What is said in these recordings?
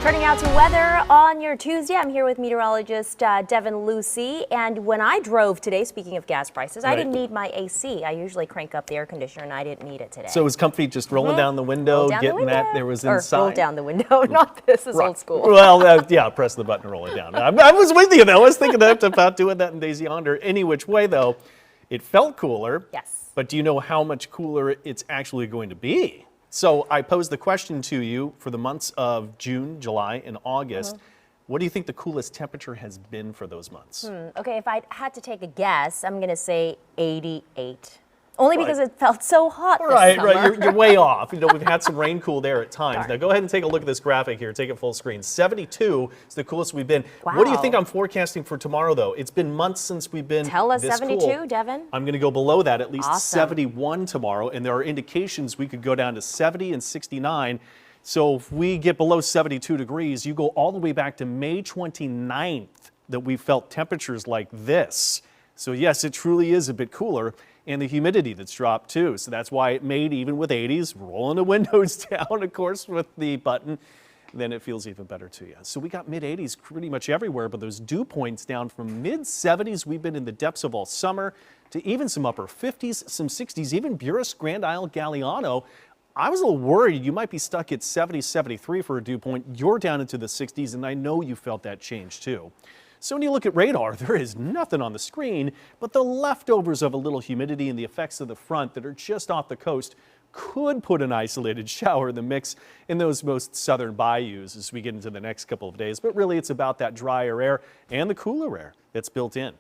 Turning out to weather on your Tuesday. I'm here with meteorologist Devin Lucy. And when I drove today, speaking of gas prices, I didn't need my AC. I usually crank up the air conditioner, and I didn't need it today. So it was comfy just rolling down the window, getting that there was inside? Roll down the window, not this is old school. Well, yeah, press the button and roll it down. I was with you, though. I was thinking about doing that in Daisy Yonder. Any which way, though, it felt cooler. Yes. But do you know how much cooler it's actually going to be? So I posed the question to you for the months of June, July, and August. What do you think the coolest temperature has been for those months? Okay, if I had to take a guess, I'm going to say 88. Only because it felt so hot this summer. Right. You're way off. You know, we've had some rain cool there at times. Now go ahead and take a look at this graphic here. Take it full screen. 72 is the coolest we've been. Wow. What do you think I'm forecasting for tomorrow, though? It's been months since we've been Tell us this 72, cool. Devin. I'm going to go below that, at least Awesome. 71 tomorrow, and there are indications we could go down to 70 and 69. So if we get below 72 degrees, you go all the way back to May 29th that we felt temperatures like this. So yes, it truly is a bit cooler. And the humidity that's dropped too. So that's why it made, even with 80s, rolling the windows down, of course, with the button, then it feels even better to you. So we got mid-80s pretty much everywhere, but those dew points down from mid-70s, we've been in the depths of all summer, to even some upper 50s, some 60s, even Buras, Grand Isle, Galliano. I was a little worried you might be stuck at 70, 73 for a dew point. You're down into the 60s, and I know you felt that change too. So when you look at radar, there is nothing on the screen, but the leftovers of a little humidity and the effects of the front that are just off the coast could put an isolated shower in the mix in those most southern bayous as we get into the next couple of days. But really, it's about that drier air and the cooler air that's built in.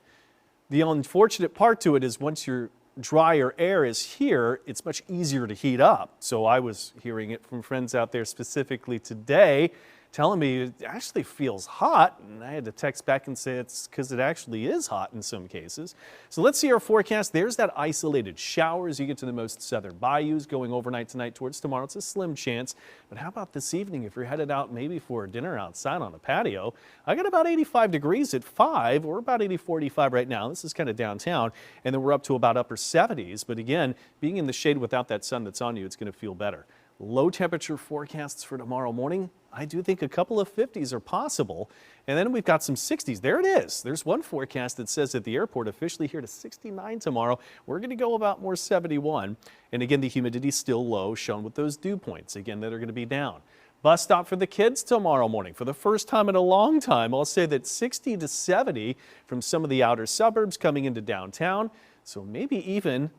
The unfortunate part to it is once your drier air is here, it's much easier to heat up. So I was hearing it from friends out there specifically today, telling me it actually feels hot, and I had to text back and say it's because it actually is hot in some cases. So let's see our forecast. There's that isolated shower as you get to the most southern bayous going overnight tonight towards tomorrow. It's a slim chance. But how about this evening if you're headed out maybe for a dinner outside on the patio? I got about 85 degrees at 5. We're about 84, 85 right now. This is kind of downtown. And then we're up to about upper 70s. But again, being in the shade without that sun that's on you, it's going to feel better. Low temperature forecasts for tomorrow morning. I do think a couple of 50s are possible. And then we've got some 60s. There it is. There's one forecast that says at the airport officially here to 69 tomorrow. We're going to go about more 71. And again, the humidity is still low, shown with those dew points, again, that are going to be down. Bus stop for the kids tomorrow morning. For the first time in a long time, I'll say that 60 to 70 from some of the outer suburbs coming into downtown. So maybe even,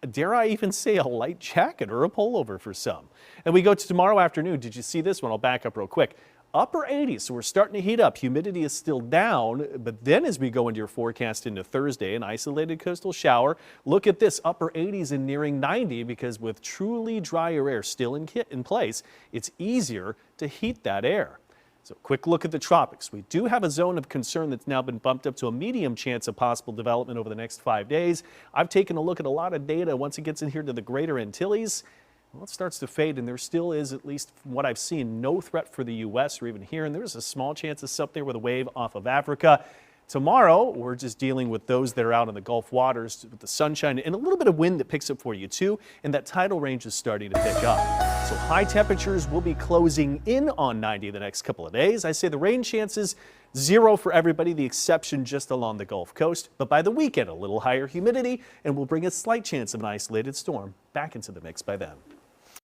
dare I even say, a light jacket or a pullover for some. And we go to tomorrow afternoon. Did you see this one? I'll back up real quick. Upper 80s, so we're starting to heat up. Humidity is still down, but then as we go into your forecast into Thursday, an isolated coastal shower. Look at this, upper 80s and nearing 90, because with truly drier air still in place, it's easier to heat that air. So quick look at the tropics. We do have a zone of concern that's now been bumped up to a medium chance of possible development over the next 5 days. I've taken a look at a lot of data. Once it gets in here to the greater Antilles, well, it starts to fade, and there still is, at least from what I've seen, no threat for the U.S. or even here. And there's a small chance of something with a wave off of Africa. Tomorrow, we're just dealing with those that are out in the Gulf waters with the sunshine and a little bit of wind that picks up for you too, and that tidal range is starting to pick up. So high temperatures will be closing in on 90 the next couple of days. I say the rain chances 0 for everybody, the exception just along the Gulf Coast. But by the weekend, a little higher humidity, and we'll bring a slight chance of an isolated storm back into the mix by then.